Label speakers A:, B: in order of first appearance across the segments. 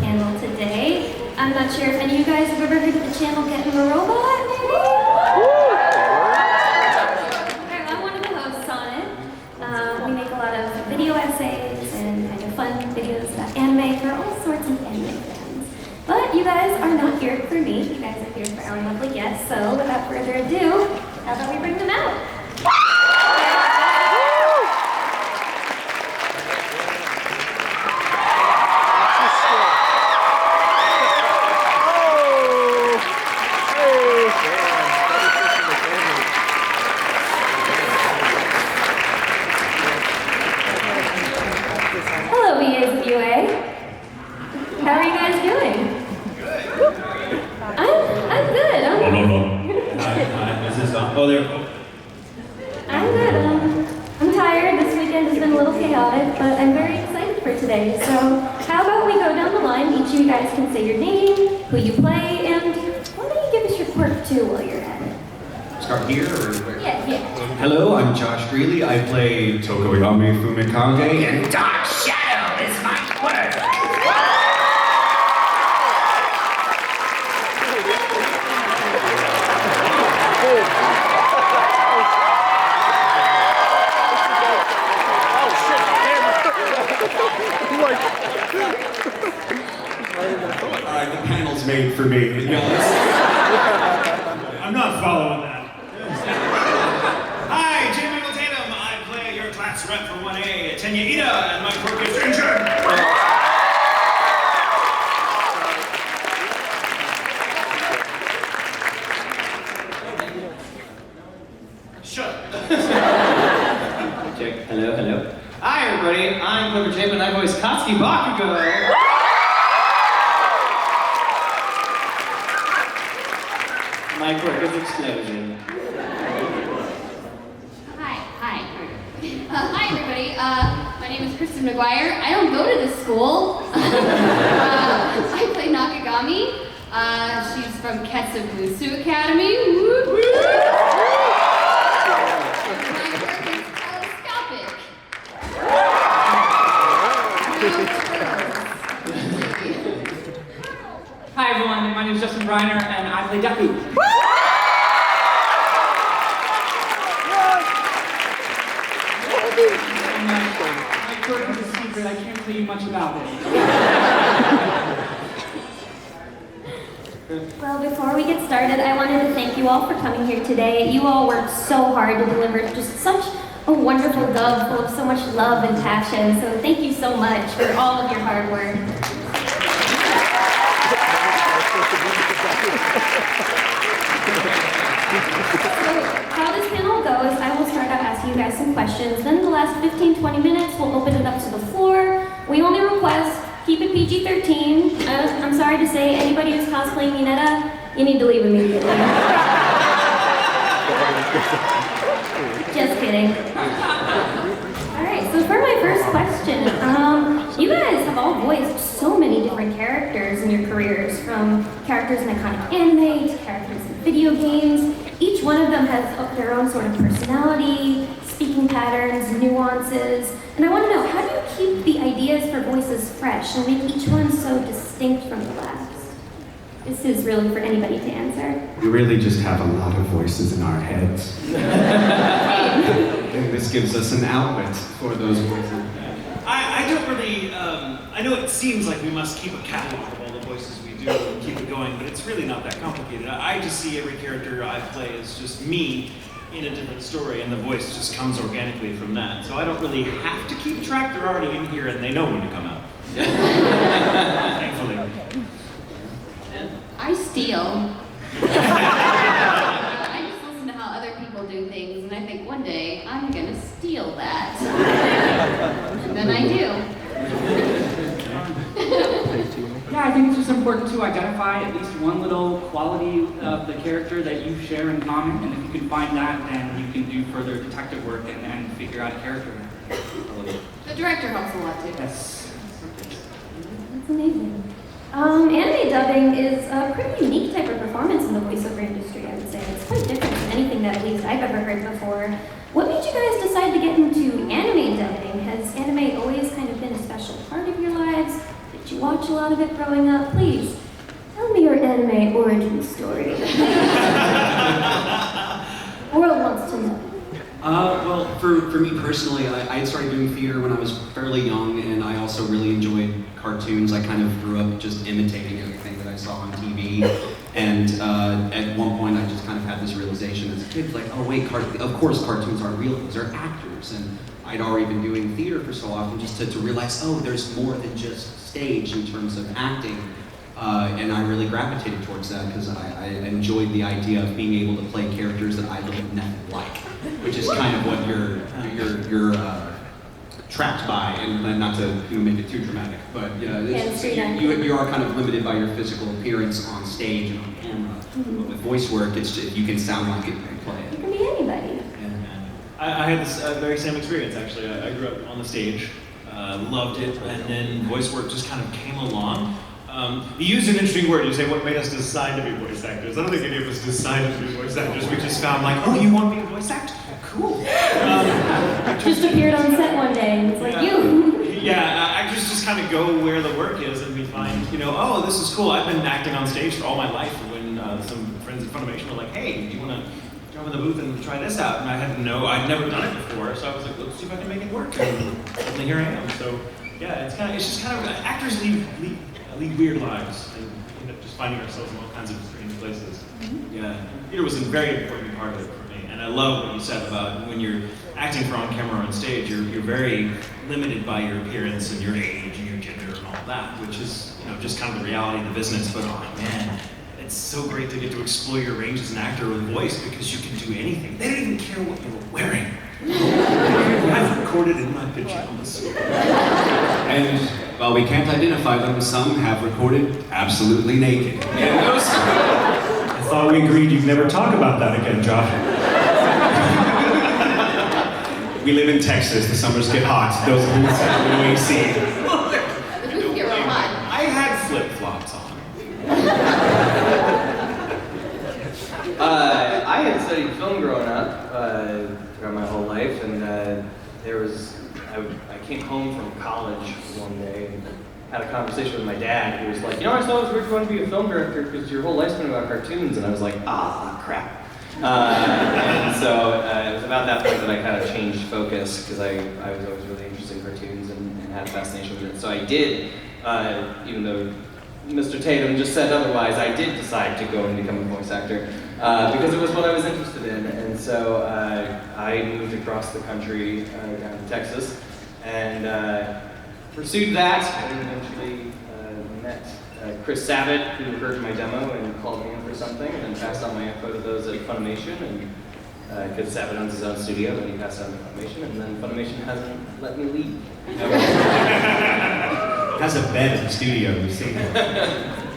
A: panel today. I'm not sure if any of you guys have ever heard of the channel Getting a Robot, maybe? I'm one of the hosts on it. We make a lot of video essays and kind of fun videos about anime for all sorts of anime fans. But you guys are not here for me. You guys are here for our lovely guests. So without further ado, how about we bring them out? Hello, VAs of UA. How are you guys doing?
B: Good.
A: I'm good.
B: No. Hi, is this on? Oh, there.
A: I'm good. I'm tired. This weekend has been a little chaotic, but I'm very excited for today. So how about we go down the line? Each of you guys can say your name, who you play, and why don't you give us your quirk too while you're at it?
B: Start here or where?
A: Yeah.
B: Hello, I'm Josh Greeley. I play Tokoyami Fumikage, and Dark Shadow is my quirk. Alright, the panel's made for me. I'm not following that. Hi, Jim Tatum. I play your class rep for 1A, Tenya Ida, and my quirk is injured. Shut up.
C: Check. Hello. Hi, everybody. I'm Clever Chapin, and I voice Katsuki Bakugo. My quirk is explosion.
D: Hi, everybody. My name is Kristen McGuire. I don't go to this school. I play Nakagami. She's from Ketsubusu Academy. Woo, woo. My quirk is telescopic.
E: Hi everyone, my name is Justin Briner and I play Deku. My quirk is a secret, I can't tell you much about it.
A: Well, before we get started, I wanted to thank you all for coming here today. You all worked so hard to deliver just such a wonderful dub full of so much love and passion. So thank you so much for all of your hard work. So how this panel goes, I will start out asking you guys some questions. Then the last 15-20 minutes, we'll open it up to the floor. We only request keep it PG-13. I'm sorry to say, anybody who's cosplaying Mineta, you need to leave immediately. Just kidding. Alright, so for my first question, you guys have all voiced so many different characters in your careers, from characters in iconic anime to characters in video games. Each one of them has their own sort of personality, speaking patterns, nuances, and I want to know, how do you keep the ideas for voices fresh and make each one so distinct from the last? This is really for anybody to answer.
B: We really just have a lot of voices in our heads. And this gives us an outlet for those voices.
F: I don't really, I know it seems like we must keep a catalog of all the voices we do and keep it going, but it's really not that complicated. I just see every character I play as just me in a different story, and the voice just comes organically from that. So I don't really have to keep track. They're already in here and they know when to come out. Thankfully.
D: I steal. I just listen to how other people do things, and I think one day I'm gonna steal that. And then I do.
E: Yeah, I think it's just important to identify at least one little quality of the character that you share in common, and if you can find that, then you can do further detective work and figure out a character.
D: The director helps a lot too.
E: Yes.
A: That's amazing. Anime dubbing is a pretty unique type of performance in the voiceover industry, I would say. It's quite different than anything that at least I've ever heard before. What made you guys decide to get into anime dubbing? Has anime always kind of been a special part of your lives? Did Did you watch a lot of it growing up? Please, tell me your anime origin story. The world wants to know.
G: Well, for me personally, I had started doing theater when I was fairly young, and I also really enjoyed cartoons. I kind of grew up just imitating everything that I saw on TV. And at one point, I just kind of had this realization as a kid, like, oh wait, of course cartoons aren't real, these are actors. And I'd already been doing theater for so often just to realize, oh, there's more than just stage in terms of acting. And I really gravitated towards that because I enjoyed the idea of being able to play characters that I look nothing like, which is kind of what you're trapped by, and not to make it too dramatic, but you are kind of limited by your physical appearance on stage and on camera.
A: Mm-hmm.
G: But with voice work, if you can sound like it, you can play
A: You
G: it.
A: can be anybody.
F: I had this very same experience, actually. I grew up on the stage, loved it, and then voice work just kind of came along. You used an interesting word. You say, what made us decide to be voice actors? I don't think any of us decided to be voice actors. We just found like, oh, you want to be a voice actor? Cool.
A: Just appeared on set one day and it's like, you.
F: Yeah, I just kind of go where the work is, and we find, oh, this is cool. I've been acting on stage for all my life. When some friends at Funimation were like, hey, do you want to jump in the booth and try this out? And I'd never done it before, so I was like, let's see if I can make it work. And suddenly here I am. So yeah, it's just kind of actors lead weird lives, and end up just finding ourselves in all kinds of strange places.
A: Mm-hmm.
F: Yeah, theater was a very important part of it for me, and I love what you said about when you're acting for on camera or on stage, you're very limited by your appearance and your age and your gender and all that, which is just kind of the reality of the business. But oh man, it's so great to get to explore your range as an actor with voice because you can do anything. They don't even care what you were wearing. I've recorded in my pajamas.
B: And while we can't identify them, some have recorded absolutely naked.
F: I thought we agreed you'd never talk about that again, Josh.
B: We live in Texas, the summers get hot. Those boots have no AC.
D: The booth get real hot.
F: I had flip-flops on.
H: I had studied film growing up throughout my whole life, and I came home from college one day and had a conversation with my dad. He was like, I saw this weird you want to be a film director because your whole life's been about cartoons, and I was like, crap. And so it was about that point that I kind of changed focus because I was always really interested in cartoons and had a fascination with it. So I did, even though Mr. Tatum just said otherwise, I did decide to go and become a voice actor because it was what I was interested in. And so I moved across the country down to Texas and pursued that and eventually met Chris Savitt, who heard my demo and called me in for something, and then passed on my info to those at Funimation. And Chris Savitt owns his own studio, and he passed it on to Funimation, and then Funimation hasn't let me leave.
B: Has a bed in the studio, we've seen it.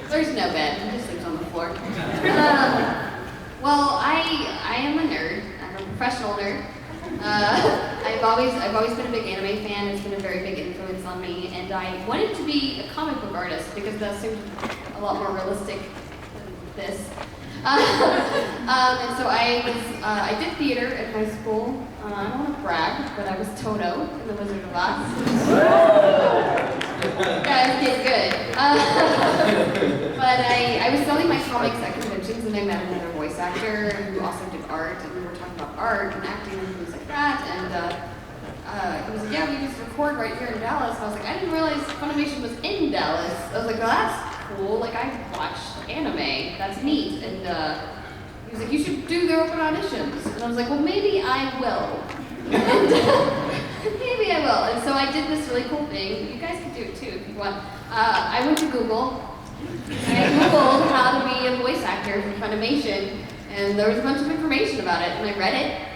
D: There's no bed, he just sleeps on the floor. Well, I am a nerd. I'm a professional nerd. I've always been a big anime fan. It's been a very big influence on me, and I wanted to be a comic book artist because that seemed a lot more realistic than this. And so I did theater at high school. I don't want to brag, but I was Toto in The Wizard of Oz. Guys, get good. But I was selling my comics at conventions, and I met another voice actor who also did art, and we were talking about art and acting and things like that. And he was like, yeah, we just record right here in Dallas. And I was like, I didn't realize Funimation was in Dallas. I was like, well, that's cool. Like, I watch anime. That's neat. And he was like, you should do their open auditions. And I was like, well, maybe I will. And maybe I will. And so I did this really cool thing. You guys can do it too if you want. I went to Google. I Googled how to be a voice actor for Funimation. And there was a bunch of information about it. And I read it.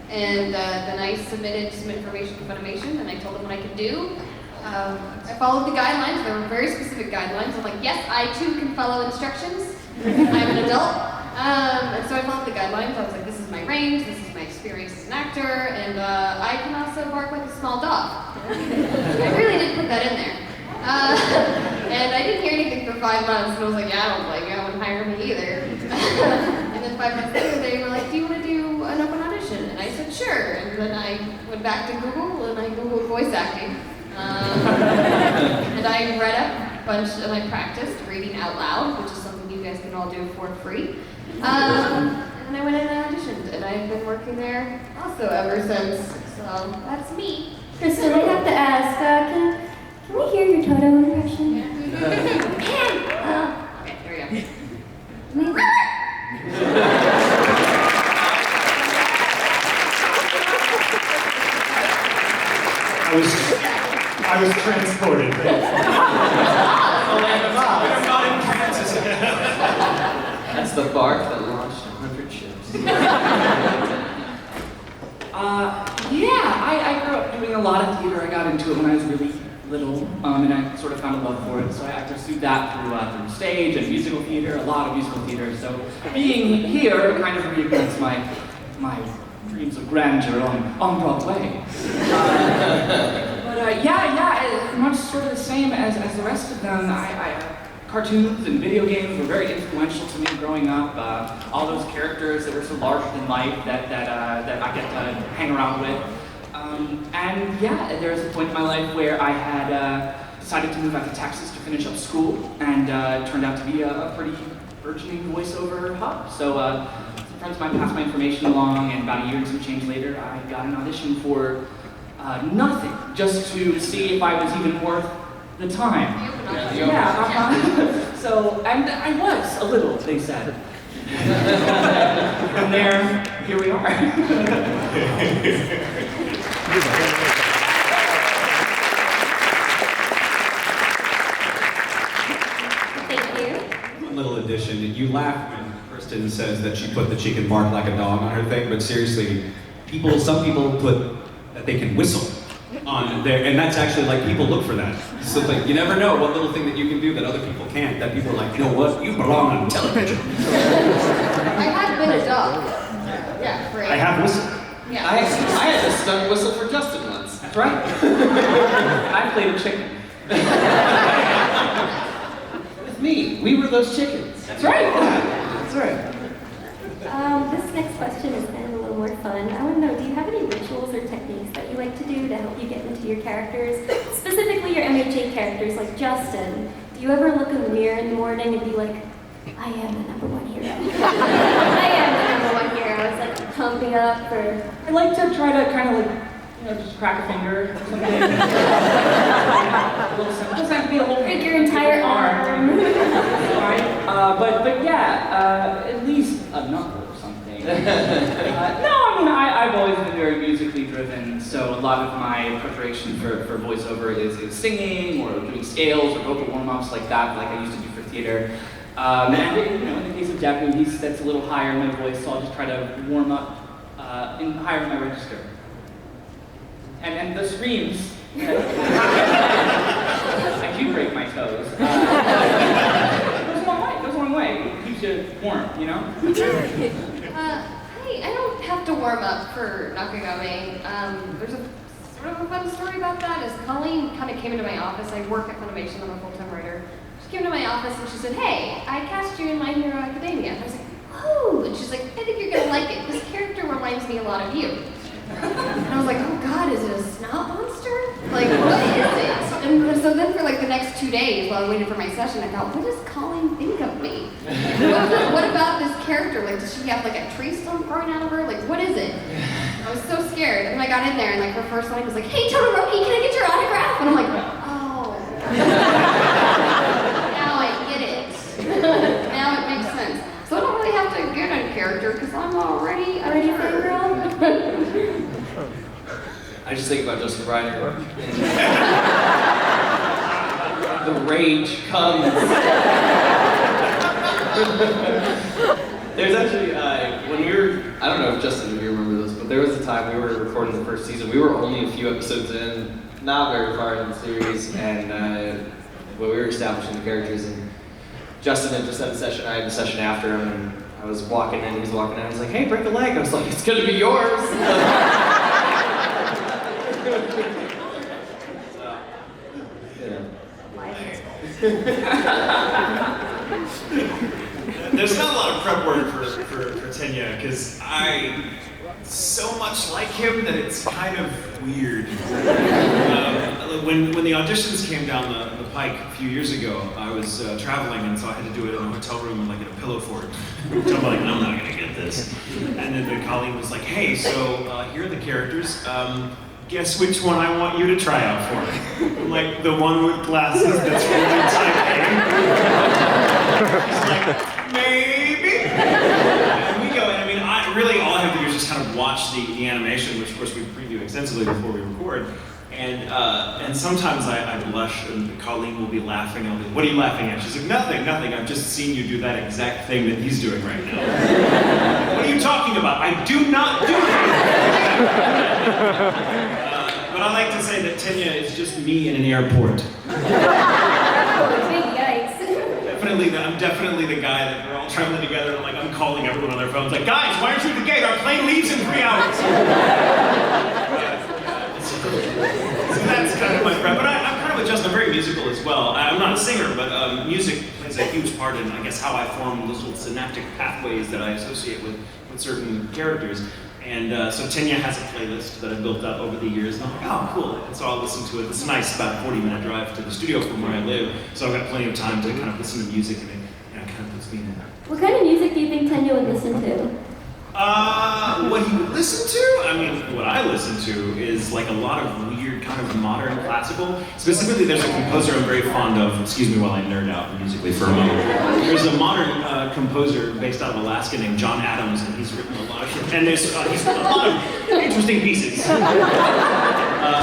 D: And then I submitted some information to Funimation, and I told them what I could do. I followed the guidelines. There were very specific guidelines. I'm like, yes, I too can follow instructions. I'm an adult. And so I followed the guidelines. I was like, this is my range, this is my experience as an actor, and I can also bark like a small dog. I really did put that in there. And I didn't hear anything for 5 months, and I was like, yeah, I don't blame you, I wouldn't hire me either. And then 5 months later, they were like, do you want to do an open audition? And I said, sure. And then I went back to Google, and I Googled voice acting. And I read up and I practiced reading out loud, which is something you guys can all do for free. And I went in and auditioned, and I've been working there also ever since. So that's me.
A: Kristen, I have to ask, can we hear your Toto impression?
D: Okay, here we go.
F: I was transported.
C: not in Kansas. That's the bark that launched 100 ships.
E: I grew up doing a lot of theater. I got into it when I was really little, and I sort of found a love for it. So I pursued that through stage and musical theater, a lot of musical theater. So being here kind of reignites my dreams of grandeur on Broadway. Much sort of the same as the rest of them. Cartoons and video games were very influential to me growing up. All those characters that were so larger than life that I get to hang around with. There was a point in my life where I had decided to move out to Texas to finish up school, and it turned out to be a pretty burgeoning voiceover hub. So some friends of mine passed my information along, and about a year and some change later, I got an audition for nothing, just to see if I was even worth the time. So, and I was a little, they said. From there, here we are.
A: Thank you.
B: One little addition. You laugh when Kristen says that she put the chicken bark like a dog on her thing, but seriously, some people put that they can whistle on there, and that's actually like people look for that. So like you never know what little thing that you can do that other people can't. That people are like, you know what, you belong on television.
D: I have been a dog. Yeah, great.
B: I have whistled.
D: Yeah.
H: I had to stunt whistle for Justin once.
E: That's right. I played a chicken.
H: With me, we were those chickens.
E: That's right.
H: That's right.
A: This next question is kind of a little more fun. I want to know, do you have any rituals or techniques that you like to do to help you get into your characters? Specifically your MHA characters, like Justin. Do you ever look in the mirror in the morning and be like, I am the #1 hero. I am the #1 hero. It's like pumping up, or...
E: I like to try to kind of like, just crack a finger or something. It doesn't have to be a whole
A: break your entire arm.
E: At least a knuckle or something. I've always been very musically driven, so a lot of my preparation for voiceover is singing or doing scales or vocal warm-ups like that, like I used to do for theater. In the case of Deku, that's a little higher in my voice, so I'll just try to warm up higher in my register. And the screams, I do break my toes. It goes a long way. It keeps you warm, you know?
D: I don't have to warm up for Nakagami. There's a sort of a fun story about that. Is Colleen kind of came into my office. I work at Funimation. I'm a full-time writer. She came to my office and she said, "Hey, I cast you in My Hero Academia." And I was like, "Oh!" And she's like, "I think you're gonna like it. This character reminds me a lot of you." And I was like, "Oh God, is it a snot monster? Like, what is it?" And so then for like the next 2 days while I waited for my session, I thought, what does Colleen think of me? What about this character? Like, does she have like a tree stump growing out of her? Like, what is it? I was so scared. And I got in there and like her first line was like, "Hey Todoroki, can I get your autograph?" And I'm like, oh. Now I get it. Now it makes sense. So I don't really have to get a character because I'm already a girl.
H: I just think about Justin Reiner. The rage comes. There's actually, when we were, I don't know if Justin, if you remember this, but there was a time we were recording the first season. We were only a few episodes in, not very far in the series, and we were establishing the characters, and Justin had just had a session, I had a session after him, and I was walking in, he was walking in, I was like, "Hey, break a leg." I was like, "It's gonna be yours." So,
F: There's not a lot of prep work for Tenya, because I so much like him that it's kind of weird. When the auditions came down the Pike a few years ago. I was traveling, and so I had to do it in a hotel room and like in a pillow fort. Which I'm like, I'm not gonna get this. And then the colleague was like, hey, so here are the characters. Guess which one I want you to try out for. I'm like, the one with glasses that's really type A. He's like, maybe. And we go, and I mean, really all I have to do is just kind of watch the animation, which of course we preview extensively before we record. And sometimes I blush, and Colleen will be laughing. I'll be, what are you laughing at? She's like, nothing, nothing. I've just seen you do that exact thing that he's doing right now. What are you talking about? I do not do that. But I like to say that Tenya is just me in an airport.
A: Big yikes.
F: I'm definitely the guy that we're all traveling together, and I'm calling everyone on their phones, like, guys, why aren't you at the gate? Our plane leaves in 3 hours. So that's kind of my prep. But I'm kind of a Justin, I'm very musical as well. I'm not a singer, but music plays a huge part in, I guess, how I form those little synaptic pathways that I associate with certain characters. And so Tenya has a playlist that I've built up over the years, and I'm like, oh, cool. And so I'll listen to it. It's nice, about a 40-minute drive to the studio from where I live, so I've got plenty of time to kind of listen to music, and it kind of puts me in there.
A: What kind of music do you think Tenya would listen to?
F: What he would listen to? I mean, what I listen to is like a lot of weird kind of modern classical. Specifically, there's a composer I'm very fond of. Excuse me while I nerd out musically for a moment. There's a modern composer based out of Alaska named John Adams, and he's written a lot of, and he's written a lot of interesting pieces.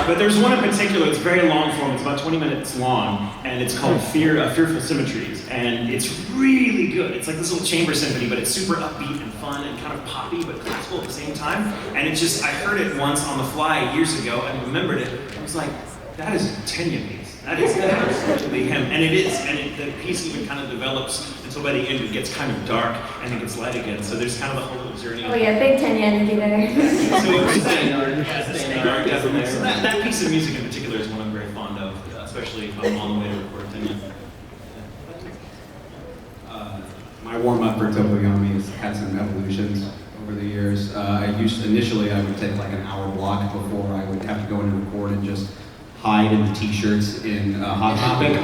F: But there's one in particular, it's very long form, it's about 20 minutes long, and it's called Fearful Symmetries, and it's really good. It's like this little chamber symphony, but it's super upbeat and fun and kind of poppy, but classical at the same time. And it just, I heard it once on the fly years ago and remembered it. I was like, that is a Tenya piece. That is absolutely him. And it is, and the piece even kind of develops until by the end it gets kind of dark and it gets light again. So there's kind of a whole little journey.
A: Oh yeah, big Tenya energy there.
F: So that piece of music in particular is one I'm very fond of, especially if I'm on the way to record Tenya.
G: My warm-up for Tokoyami has had some evolutions over the years. Initially I would take like an hour block before I would have to go in and record and just hide in the t-shirts in Hot Topic.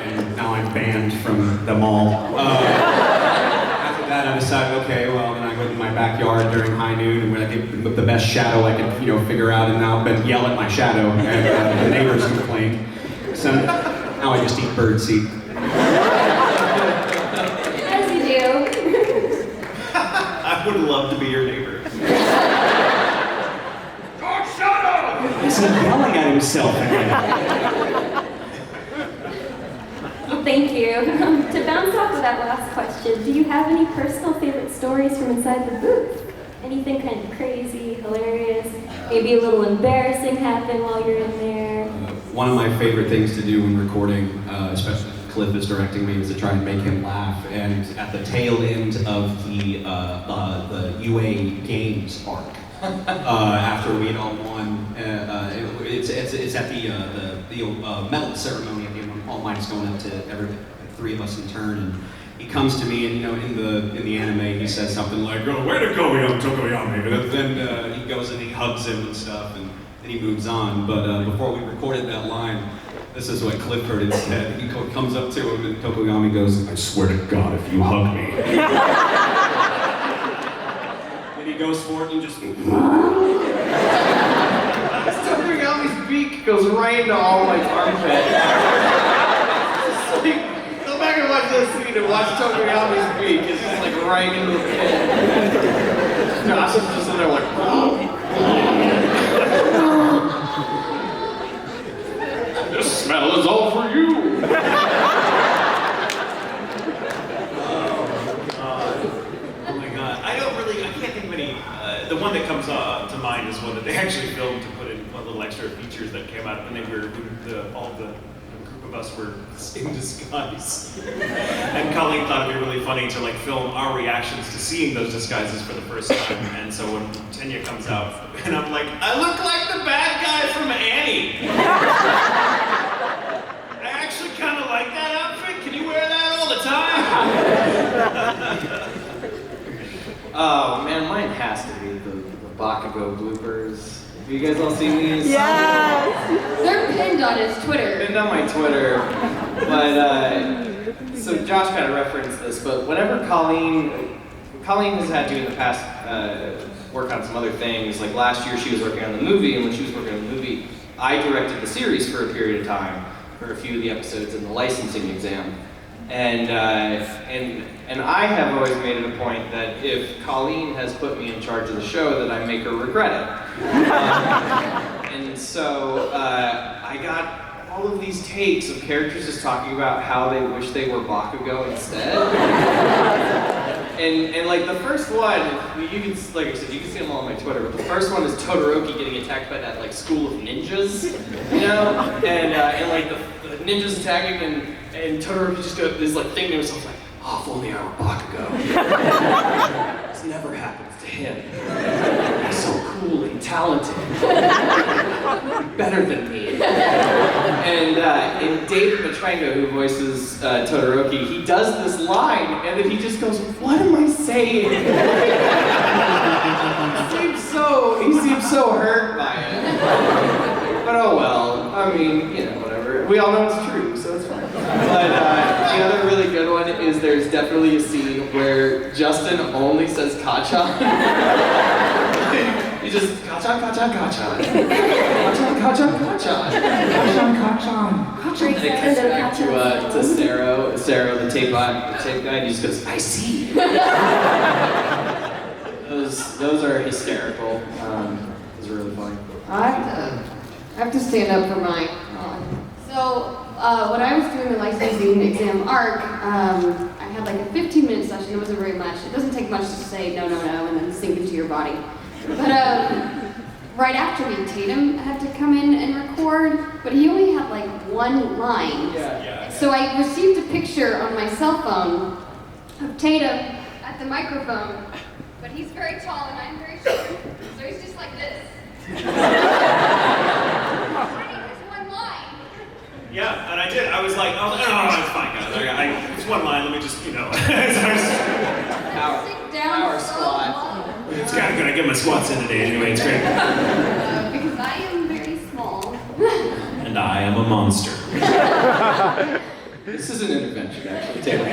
G: And now I'm banned from them all. After that I decided, okay, well then I go to my backyard during high noon and when I get the best shadow I can figure out and now yell at my shadow and the neighbors complain. So now I just eat birdseed.
A: As you do.
F: I would love to be your neighbor. He's yelling at himself.
A: Well, thank you. To bounce off of that last question, do you have any personal favorite stories from inside the booth? Anything kind of crazy, hilarious, maybe a little embarrassing happen while you're in there?
G: One of my favorite things to do when recording, especially if Cliff is directing me, is to try and make him laugh. And at the tail end of the UA Games arc, after we had all won, it's at the medal ceremony at the end when All Might's going up to three of us in turn, and he comes to me and in the anime he says something like, "Oh, way to go, young Tokoyami," but then he goes and he hugs him and stuff, and then he moves on. But before we recorded that line, this is what Cliff heard instead. He comes up to him and Tokoyami goes, "I swear to God, if you hug me." And he goes for it and just...
H: Tokoyami's beak goes right into All Might's armpit. Go back and watch this scene and watch Tokoyami's beak. It's just like right into the pit. Josh is just in there like, this smell is all for you.
F: Oh my God. I can't think of any. The one that comes to mind is one that they actually filmed to put in a little extra features that came out when they were, all the group of us were in disguise. And Colleen thought it'd be really funny to film our reactions to seeing those disguises for the first time. And so when Tenya comes out, and I'm like, I look like the bad guy from Annie. I actually kind of like that outfit. Can you wear that all the time?
H: Oh man, mine has to be the Bakugo bloopers. Have you guys all seen these?
D: They're pinned on his Twitter.
H: Pinned on my Twitter, but so Josh kind of referenced this, but whenever Colleen has had to in the past work on some other things. Like last year, she was working on the movie, and when she was working on the movie, I directed the series for a period of time for a few of the episodes in the licensing exam. And I have always made it a point that if Colleen has put me in charge of the show, that I make her regret it. And so I got all of these takes of characters just talking about how they wish they were Bakugo instead. And like the first one, you can, like I said, you can see them all on my Twitter, but the first one is Todoroki getting attacked by that like school of ninjas, you know? And like the ninjas attacking and Todoroki just got this like thing to himself like, oh, if only I were Bakugo. This never happens to him. He's so cool and talented. Better than me. And David Matrango, who voices Todoroki, he does this line and then he just goes, what am I saying? He seems so hurt by it. But oh well, I mean, you know, whatever. We all know it's true, so it's fine. But the other really good one is there's definitely a scene where Justin only says Kachan. He just, Kachan, Kachan, Kachan. Kachan, Kachan, Kachan. Kachan, Kachan. And it cuts back to Sarah, the tape guy, and he just goes, I see. Those are hysterical. Those are really funny.
D: I have to stand up for mine. So, when I was doing the licensing exam arc, I had like a 15-minute session. It wasn't very much. It doesn't take much to say no, no, no, and then sink into your body. But right after me, Tatum had to come in and record, but he only had like one line. So I received a picture on my cell phone of Tatum at the microphone, but he's very tall and I'm very short, so he's just like this.
F: Yeah, and I did. I was like, oh, no, it's fine, guys. It's one line, let me just, you know.
H: Power squat.
F: It's kind of good. I get my squats in today anyway, it's great.
D: Because I am very small.
F: And I am a monster.
H: This is an intervention, actually, Taylor.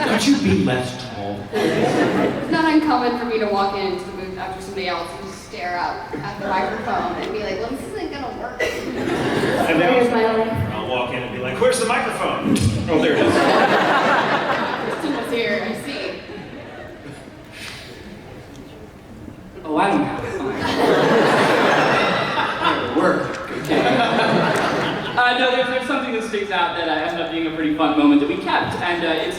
F: Could you be less tall?
D: It's not uncommon for me to walk into the booth after somebody else and just stare up at the microphone and be like, well, this isn't gonna work.
F: And
A: There's my life.
F: I'll walk in and be like, where's the microphone? Oh, there it is.
D: Kristen was here, I see.
E: Oh, I don't have it.
H: Work.
E: No, there's something that sticks out that ended up being a pretty fun moment that we kept, and I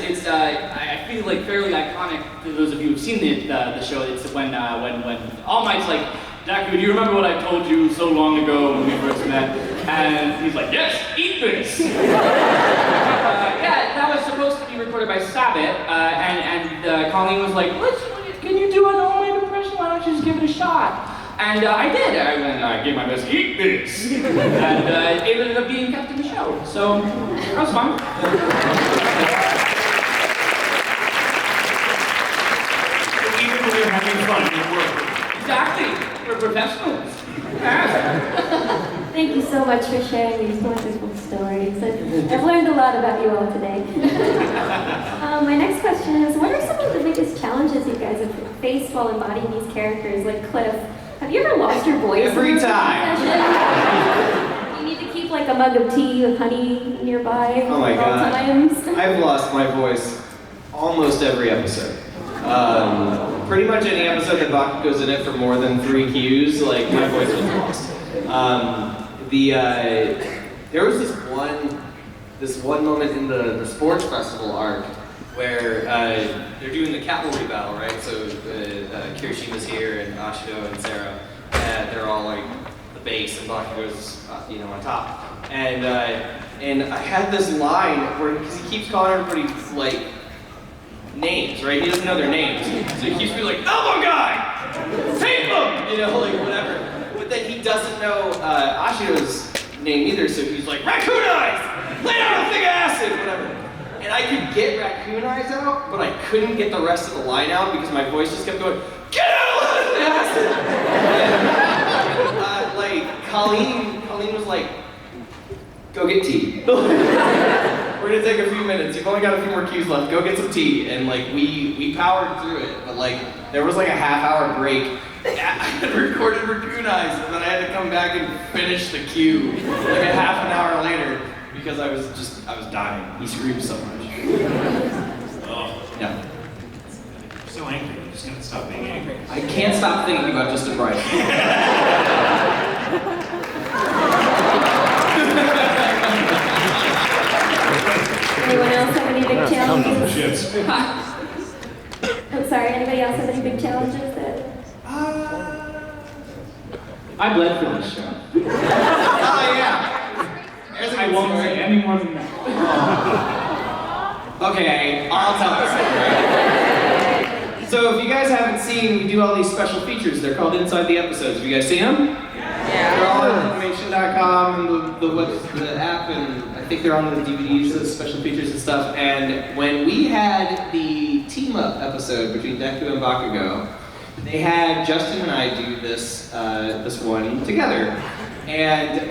E: feel like fairly iconic to those of you who've seen the show. It's when All Might's like, Jack, do you remember what I told you so long ago when we first met? And he's like, yes, eat this. Yeah, that was supposed to be recorded by Sabbath, and Colleen was like, can you do an All Might impression? Why don't you just give it a shot? And I did. I gave my best, eat this! And it ended up being kept in the show. So, that was fun.
F: Even when you're having fun, you work.
E: Exactly. We're professionals.
A: Thank you so much for sharing these wonderful stories. I've learned a lot about you all today. My next question is, what are some of the biggest challenges you guys have faced while embodying these characters, like Cliff? Have you ever lost your voice?
H: Every time.
A: You need to keep like a mug of tea with honey nearby
H: Oh my
A: at all
H: God.
A: times.
H: I've lost my voice almost every episode. Pretty much any episode that Bakugo's in it for more than 3 cues, like my voice was lost. There was this one moment in the sports festival arc where they're doing the cavalry battle, right? So Kirishima's here and Ashido and Sarah, and they're all like the base and Bakugo's on top. And I had this line where, because he keeps calling everybody like names, right? He doesn't know their names, so he keeps being like, elbow guy, tape him, like whatever. But then he doesn't know Ashido's name either, so he's like, raccoon eyes, lay down a thing of acid, whatever. And I could get raccoon eyes out, but I couldn't get the rest of the line out because my voice just kept going, get out of the acid! Colleen was like, go get tea. We're gonna take a few minutes. You've only got a few more cues left. Go get some tea. And like we powered through it, but like there was like a half-hour break. I had recorded Raccoon Eyes, and then I had to come back and finish the cue like a half an hour later because I was dying. He screamed so much.
F: Oh,
H: Yeah.
F: I'm so angry. I'm just gonna stop being angry.
H: I can't stop thinking about Justin Bright.
A: Anyone else have any big challenges?
F: Shits.
A: I'm sorry, anybody else have any big challenges that...
C: I bled for this show.
H: Oh yeah. There's a
C: I
H: good
C: won't
H: story.
C: say any more than that.
H: Okay, I'll tell the story. So if you guys haven't seen, we do all these special features. They're called Inside the Episodes. Have you guys seen them? Yeah. They're all on Funimation.com and the app, and I think they're on the DVDs, the special features and stuff. And when we had the team-up episode between Deku and Bakugo, they had Justin and I do this one together. And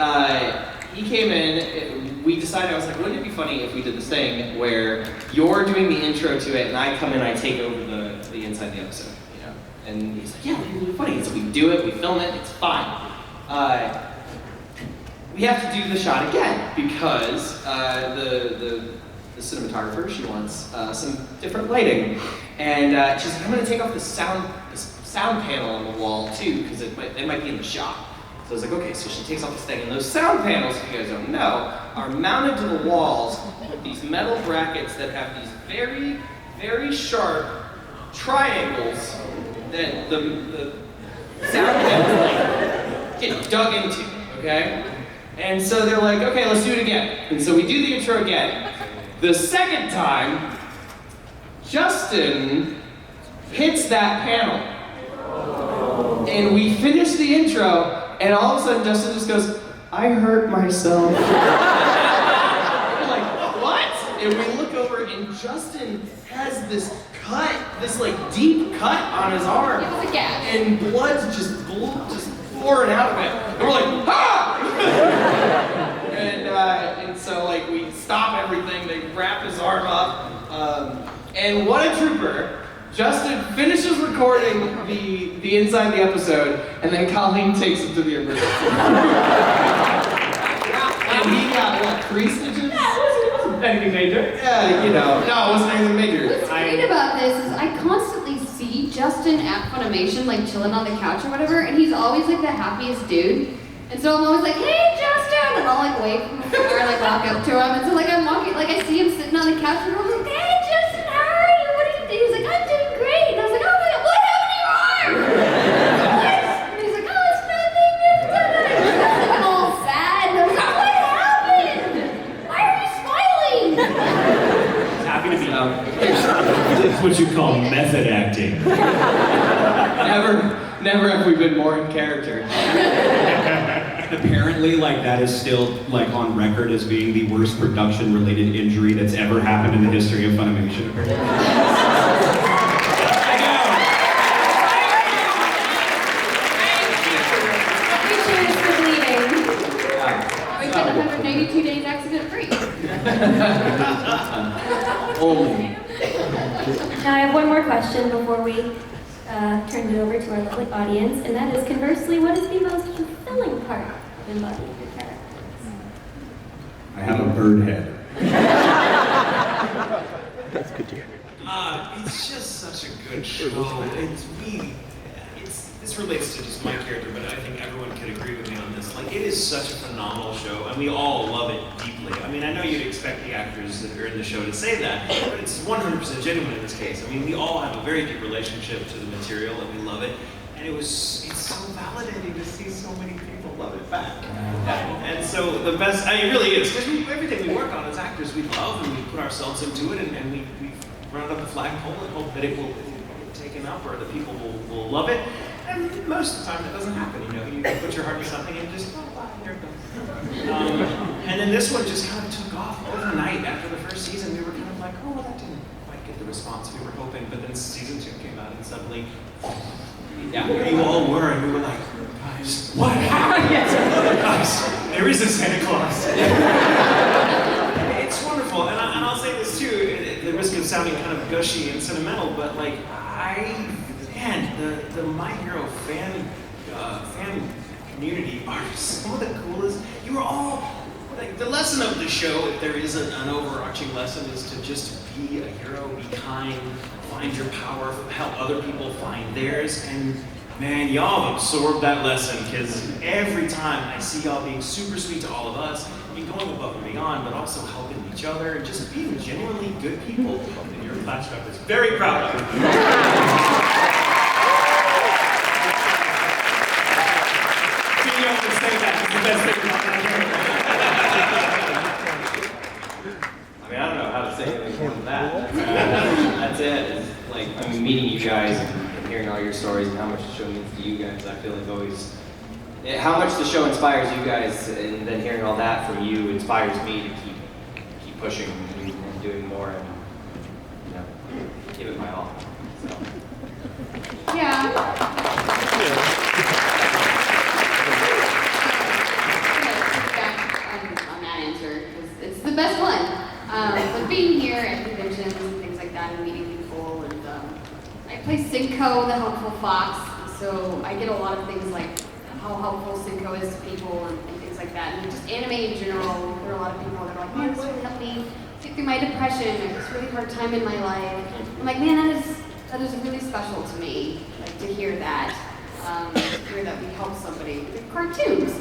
H: he came in, we decided, I was like, wouldn't it be funny if we did this thing where you're doing the intro to it and I come in and I take over the inside the episode, you know? And he's like, yeah, it'd be funny. So we do it, we film it, it's fine. We have to do the shot again because the cinematographer, she wants some different lighting. And she's like, I'm gonna take off the sound panel on the wall too, because it might be in the shot. So I was like, okay, so she takes off this thing, and those sound panels, if you guys don't know, are mounted to the walls with these metal brackets that have these very, very sharp triangles that the sound panels like get dug into, okay? And so they're like, okay, let's do it again. And so we do the intro again. The second time, Justin hits that panel. And we finish the intro, and all of a sudden Justin just goes, I hurt myself. We're like, what? And we look over, and Justin has this cut, this like deep cut on his arm.
D: It was a gash.
H: And blood's just pouring out of it. And we're like, ah! And so like we stop everything, they wrap his arm up, and what a trooper. Justin finishes recording the inside the episode, and then Colleen takes him to the emergency room. And he got, what, 3 stitches?
C: Yeah, it wasn't anything major.
H: Yeah, you know, no, it wasn't anything major.
D: What's great about this is I constantly see Justin at Funimation, like chilling on the couch or whatever, and he's always like the happiest dude. And so I'm always like, hey Justin! And I'll like wave from afar and like walk up to him. And so like I'm walking, like I see him sitting on the couch and I'm like, hey Justin, how are you? What are you doing? He's like, I'm doing great. And I was like, oh my god, what happened to your arm? And he's like, oh, it's nothing. I'm all sad. And I was like, what happened? Why are you smiling?
C: He's happy to be out.
F: That's what you call method acting.
H: Never have we been more in character.
B: Apparently, like, that is still, like, on record as being the worst production-related injury that's ever happened in the history of Funimation.
A: Cheers for bleeding.
D: We did 182 days accident free.
H: Only.
A: Now I have one more question before we turn it over to our lovely audience, and that is, conversely, what is the most fulfilling part of embodying your characters?
B: I have a bird head.
F: It's just such a good show. This relates to just my character, but I think everyone could agree with me on this. Like, it is such a phenomenal show, and we all love it deeply. I mean, I know you'd expect the actors that are in the show to say that, but it's 100% genuine in this case. I mean, we all have a very deep relationship to the material, and we love it. And it's so validating to see so many people love it back. And so the best, I mean, it really is, because everything we work on as actors, we love, and we put ourselves into it, and we run up the flagpole and hope that it will get taken up, or that people will love it. And most of the time that doesn't happen, you know. You put your heart into something and just, oh, wow, here it goes. And then this one just kind of took off overnight after the first season. We were kind of like, oh, well, that didn't quite get the response we were hoping. But then season 2 came out and suddenly, yeah, here you all were, and we were like, God, Guys, what happened? Guys, there is a Santa Claus. It's wonderful, and I'll say this too, at the risk of sounding kind of gushy and sentimental, but like, man, the My Hero fan community are some of the coolest. You were all, like, the lesson of the show, if there is an overarching lesson, is to just be a hero, be kind, find your power, help other people find theirs, and man, y'all have absorbed that lesson, because every time I see y'all being super sweet to all of us, and going above and beyond, but also helping each other, and just being genuinely good people, and your class rep is very proud of you. Being able to say that is the best thing about
H: I mean, I don't know how to say anything more than that. That's it. It's like, I mean, meeting you guys and hearing all your stories and how much the show means to you guys, I feel like always, how much the show inspires you guys, and then hearing all that from you inspires me to keep pushing and doing more and, you know, give it my all. So.
D: Yeah. On that answer, because it's the best one. But being here at conventions and things like that and meeting people, and I play Cinco, the helpful fox, so I get a lot of things like how helpful Cinco is to people and things like that. And just anime in general, there are a lot of people that are like, man, this really helped me get through my depression, or this really hard time in my life. I'm like, man, that is really special to me, like to hear that we help somebody with cartoons.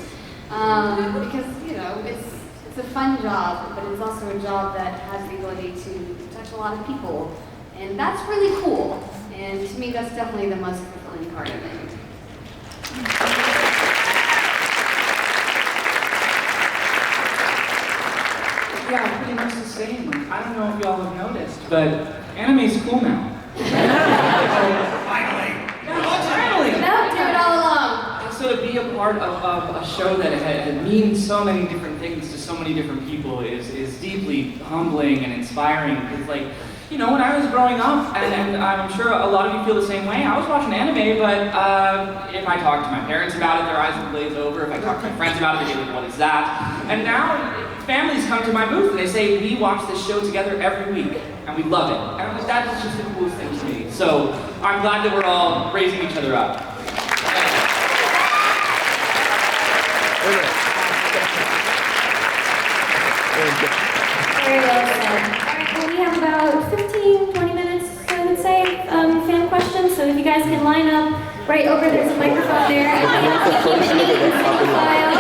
D: Because, you know, it's a fun job, but it's also a job that has the ability to touch a lot of people. And that's really cool. And to me, that's definitely the most fulfilling part of it.
E: Yeah, pretty much the same. I don't know if y'all have noticed, but anime's cool now.
F: Finally!
E: Finally!
D: No, do it all along.
E: And so to be a part of a show that means so many different things to so many different people is deeply humbling and inspiring. Because, like, you know, when I was growing up, and I'm sure a lot of you feel the same way, I was watching anime, but if I talked to my parents about it, their eyes would glaze over. If I talked to my friends about it, they'd be like, what is that? And now, families come to my booth and they say, we watch this show together every week, and we love it. And that is just the coolest thing to me. So I'm glad that we're all raising each other up.
A: Very well said. Well, we have about 15, 20 minutes, I would say, fan questions. So if you guys can line up right over, there's a microphone there. And you have to keep it neat and single file.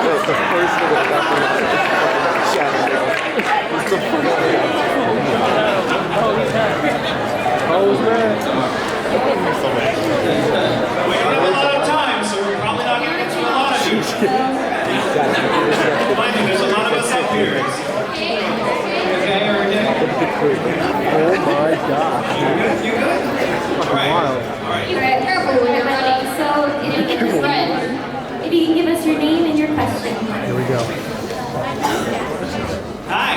F: We don't have a lot of time, so we're probably not going to get to a lot of you. Mind you, there's a lot of us up here.
I: Oh my gosh.
F: You good? All right.
D: Be careful when you're running.
A: So if you can give us your name and your question.
I: Here we go.
F: Hi.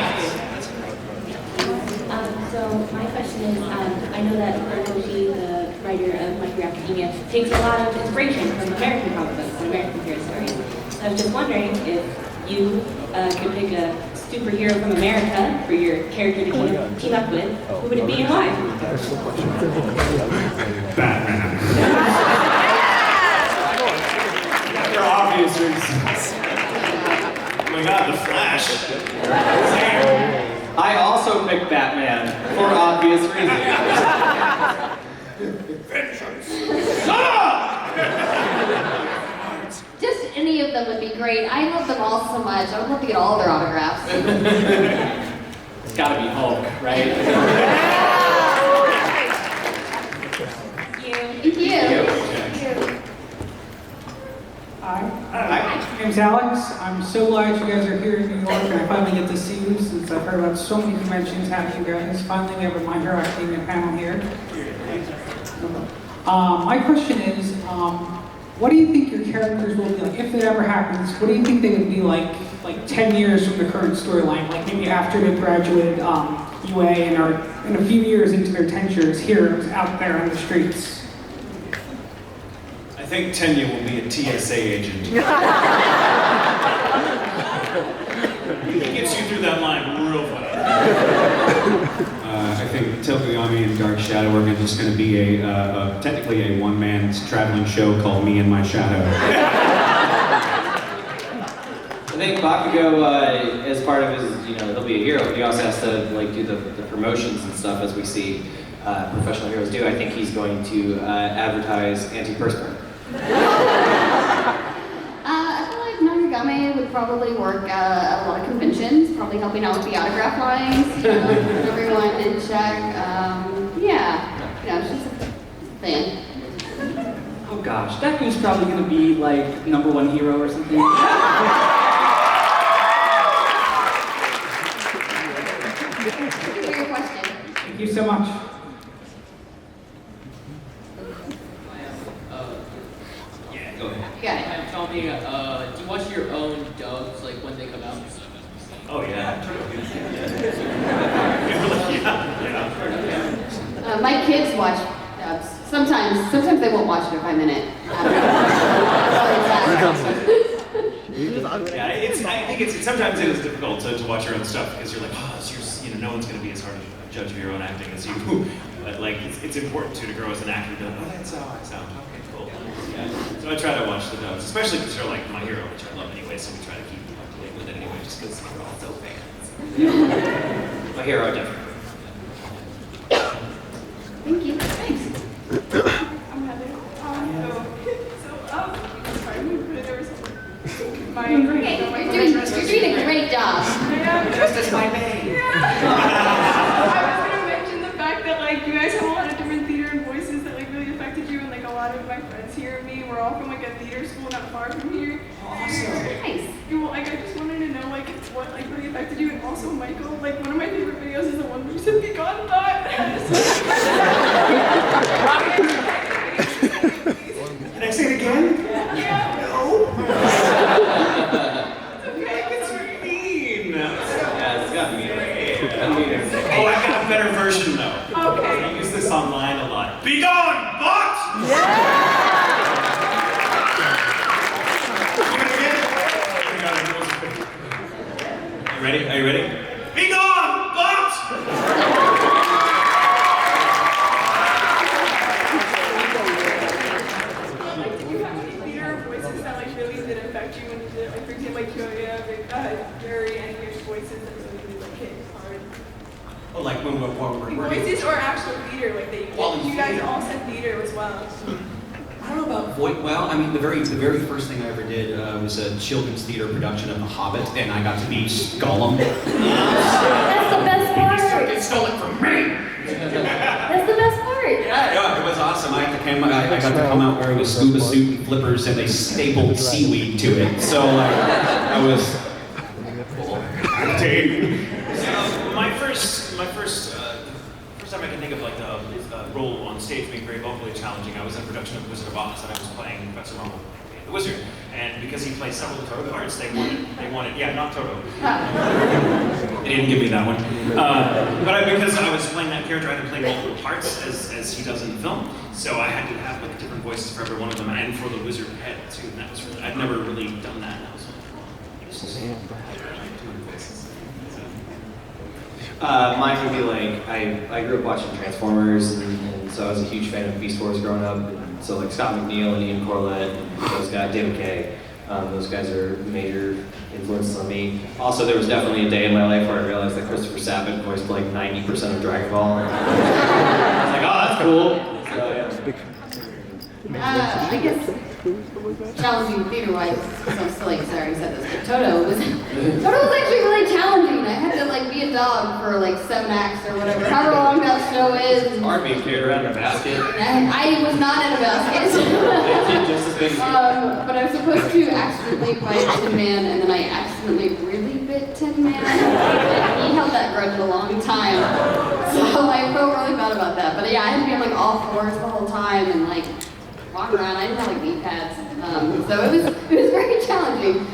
J: So my question is, I know that Hiroshi, the writer of My Hero Academia, takes a lot of inspiration from American comic books and American hero stories. So I was just wondering if you could pick a superhero from America for your character to team up with, who would it be and why?
F: Batman. For obvious reasons. Oh my god, the Flash.
H: I also picked Batman for obvious reasons.
D: Just any of them would be great. I love them all so much. I would love to get all their autographs.
C: It's gotta be Hulk, right?
D: Thank you.
K: Hi. My name's Alex. I'm so glad you guys are here in New York, and I finally get to see you since I've heard about so many conventions having you guys. Finally, we have a My Hero Academia panel here. My question is, what do you think your characters will be like, if it ever happens, what do you think they would be like 10 years from the current storyline? Like maybe after they graduated UA and are in a few years into their 10 years heroes out there on the streets?
F: I think Tenya will be a TSA agent. He gets you through that line real fast.
B: I think Tokoyami and Dark Shadow are just going to be technically a one-man traveling show called Me and My Shadow.
H: I think Bakugo, as part of his, he'll be a hero, but he also has to like do the promotions and stuff as we see professional heroes do. I think he's going to advertise antiperspirant.
D: I feel like Nakagami would probably work at a lot of conventions, probably helping out with the autograph lines, everyone in check. She's a fan.
E: Oh gosh, Deku's probably gonna be like #1 hero or something.
D: Thank you for your question.
K: Thank you so much.
B: Yeah, go ahead.
D: You got it.
L: Tell me, do you watch your own dubs like when they come out?
F: Oh yeah.
D: My kids watch dubs. Sometimes they won't watch it if I'm in it.
F: Yeah, I think sometimes it is difficult to watch your own stuff because you're like, no one's going to be as hard a judge of your own acting as you. But like, it's important to grow as an actor. Be like, oh, that's how I sound. Okay, cool. Yeah. So I try to watch the dubs, especially because you're like my hero, which I love anyway. So we try to keep up to date with it anyway, just because we're all so fans. My hero, definitely.
D: Thank you. Thanks.
M: I'm Heather.
D: You're doing a great job.
F: Just as my name.
M: I was gonna mention the fact that like you guys have a lot of different theater and voices that like really affected you, and like a lot of my friends here and me, we're all from like a theater school not far from here.
D: Awesome. Nice.
M: Well, like I just wanted to know like what like really affected you, and also Michael. Like one of my favorite videos is the one where you said "Be gone, thought."
F: Can I say it again?
M: Yeah.
F: No. Oh, I got a better version though.
M: Okay.
F: I use this online a lot. Be gone, bot! Yeah! Are you ready? Be gone, bot!
M: Did you have any theater voices that like really did affect you when you did it? Like for example, like Kyoya, Yuri, any of your voices that really like hit hard?
F: Oh, like when we're
M: Voices or actual theater, like they you guys all said theater as well.
G: I don't know about voice. Well, I mean, the very first thing I ever did was a children's theater production of The Hobbit, and I got to be Gollum.
A: That's the best part.
F: You stole it from me!
A: That's the best part.
B: Yeah, it was awesome. I got to come out wearing a scuba suit and flippers, and they stapled seaweed to it. So like, I was.
F: My first time I can think of like the role on stage being very vocally challenging. I was in a production of Wizard of Oz, and I was playing Professor Marvel, the Wizard. And because he plays several Toto parts, they wanted, yeah, not Toto. They didn't give me that one. But because I was playing that character, I had to play multiple parts as he does in the film. So I had to have like different voices for every one of them, and for the Wizard head too. And that was really, I'd never really done that. And that was
H: Mine would be like, I grew up watching Transformers, and so I was a huge fan of Beast Wars growing up. And so like Scott McNeil and Ian Corlett, and those guys, David Kay, those guys are major influences on me. Also, there was definitely a day in my life where I realized that Christopher Sabat voiced like 90% of Dragon Ball. And I was like, oh, that's cool. So, yeah.
D: I guess challenging theater-wise, because I'm still like, sorry I said this, but Toto was actually really challenging. I had to like be a dog for like 7 acts or whatever, however long that show is.
H: It's hard being carried around in a basket.
D: And I was not in a basket. But I was supposed to accidentally bite Tin Man, and then I accidentally really bit Tin Man. And he held that grudge a long time. So I felt really bad about that. But yeah, I had to be on like all fours the whole time and like walk around. I didn't have like knee pads. So it was very challenging.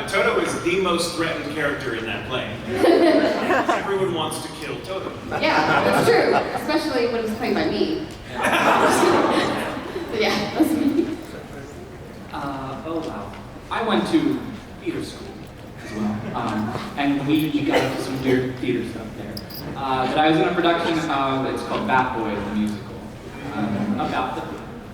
F: Toto is the most threatened character in that play. Everyone wants to kill Toto.
D: Yeah, that's true. Especially when it's played by me. So yeah, that's me.
E: I went to theater school as well, and we got into some weird theater stuff there. But I was in a production, it's called Bat Boy, the musical, about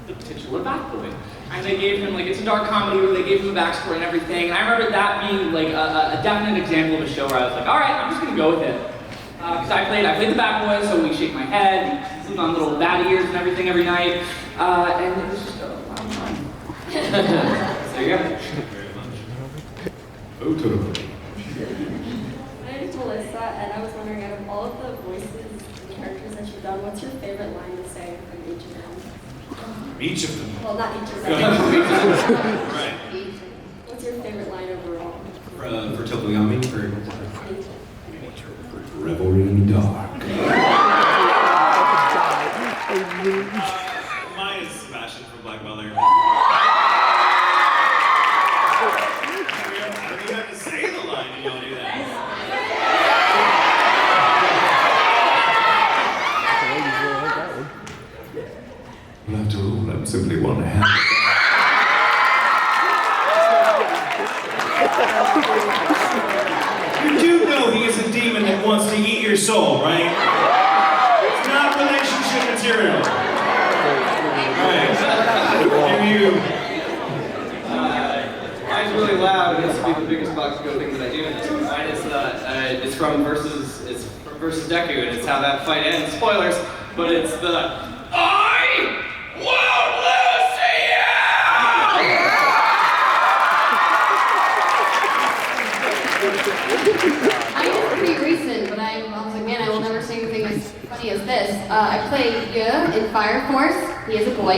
E: the titular Bat Boy. And they gave him, like, it's a dark comedy where they gave him a backstory and everything. And I remember that being, like, a definite example of a show where I was like, all right, I'm just gonna go with it. Because I played the Bat Boy, so we shake my head, we put on little bat ears and everything every night. And it was just a lot of fun. There you go.
B: Thank you very much. Oh, totally.
N: My name is Melissa, and I was wondering, out of all of the voices and characters that you've done, what's your favorite line to say from each of them?
B: Each of them.
N: Well, not each of them.
B: Right.
N: What's your favorite line overall?
B: For Tokoyami, for Revelry in the Dark. Mine is Sebastian from Black Mother. I don't even have to say the line and y'all do that. Well, after all, I'm simply one hand. You do know he is a demon that wants to eat your soul, right? It's not relationship material. Right. Give you.
H: Mine's really loud, and this will be the biggest Bakugo thing that I do. Mine is it's from versus Deku, and it's how that fight ends. Spoilers, but it's the I won't lose to you!
D: Mine is pretty recent, but I was like, man, I will never say anything as funny as this. I play Ye in Fire Force. He is a boy.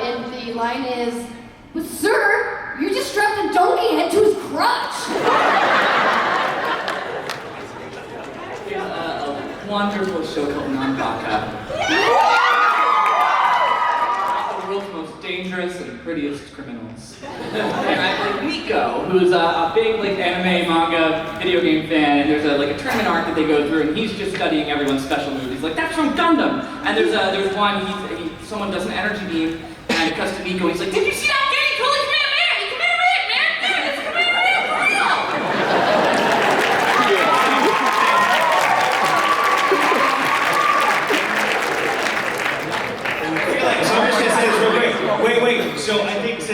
D: And the line is, "But sir, you just strapped a donkey head to his crotch."
E: Wonderful show called Nanbaka. The world's most dangerous and prettiest criminals. And I play Nico, who's a big anime, manga, video game fan, and there's a tournament arc that they go through, and he's just studying everyone's special moves. He's like, that's from Gundam! And there's one, someone does an energy beam, and it cuts to Nico, and he's like, did you see that game? Totally command, man! It's command,
F: Wait. So I think this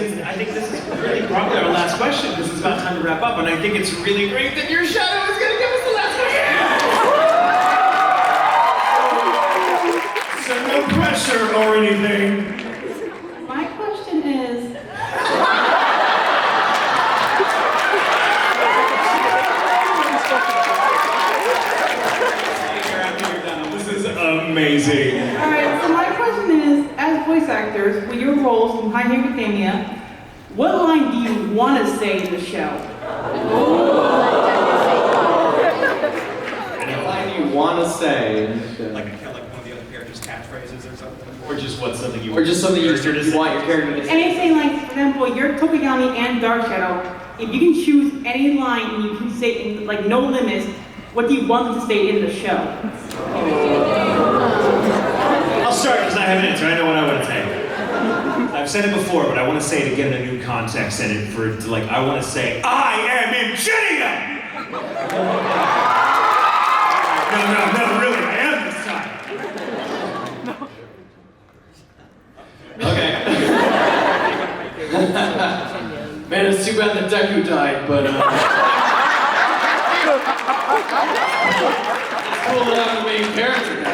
F: is really probably our last question because it's about time to wrap up, and I think it's really great that your shadow is going to give us the last question. So no pressure or anything.
M: My question is,
F: This is amazing.
M: all right, so my question is, as voice actors, with your roles in My Hero Academia, what line do you want to say in the show?
H: What line do you want to say?
F: Like one of the other characters' catchphrases or something? Or just something you
H: Or just something you want your character to say?
M: Anything like, for example, you're Tokuyami and Dark Shadow. If you can choose any line and you can say in, like, no limits, what do you want them to say in the show?
F: I'll start because I have an answer. I know what I want to say. I've said it before, but I want to say it again in a new context. And I want to say, I am Ingenuine! No, really, I am this time.
H: Okay. Man, it's too bad that Deku died, but it's cool that I'm the main character now.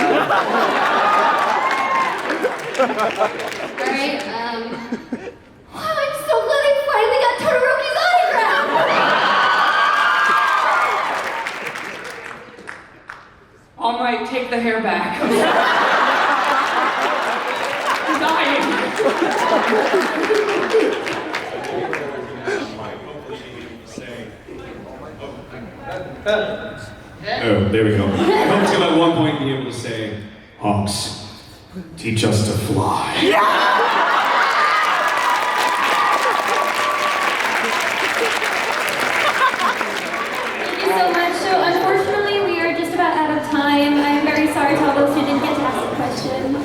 D: Alright, wow, I'm so glad I finally got Todoroki's autograph!
E: All Might, take the hair back.
B: Oh, there we go. I hope to at one point be able to say, Hawks, teach us to fly.
A: Thank you so much. So unfortunately, we are just about out of time. I am very sorry to all those who didn't get to ask a question.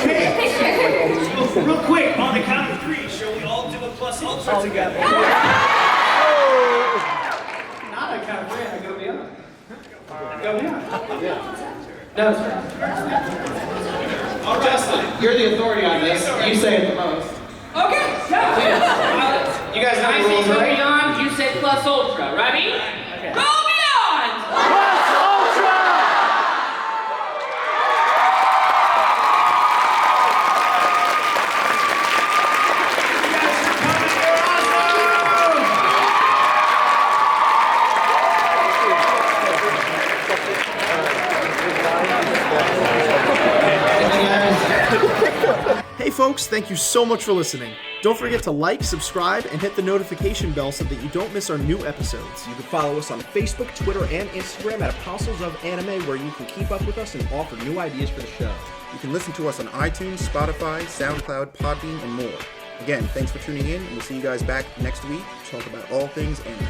F: Hey, real quick, on the count of 3, show sorts of good.
H: Not a kind of friend, I go beyond. Go beyond. No, it's fair.
C: All right, Justin, you're the authority on this. You say it the most.
L: Okay, yeah.
C: You guys know
L: I
C: the rules,
L: say go
C: right?
L: beyond, you say plus ultra. Ready? Go beyond!
O: Hey folks, thank you so much for listening. Don't forget to like, subscribe, and hit the notification bell so that you don't miss our new episodes.
P: You can follow us on Facebook, Twitter, and Instagram at Apostles of Anime, where you can keep up with us and offer new ideas for the show.
O: You can listen to us on iTunes, Spotify, SoundCloud, Podbean, and more. Again, thanks for tuning in, and we'll see you guys back next week to talk about all things anime.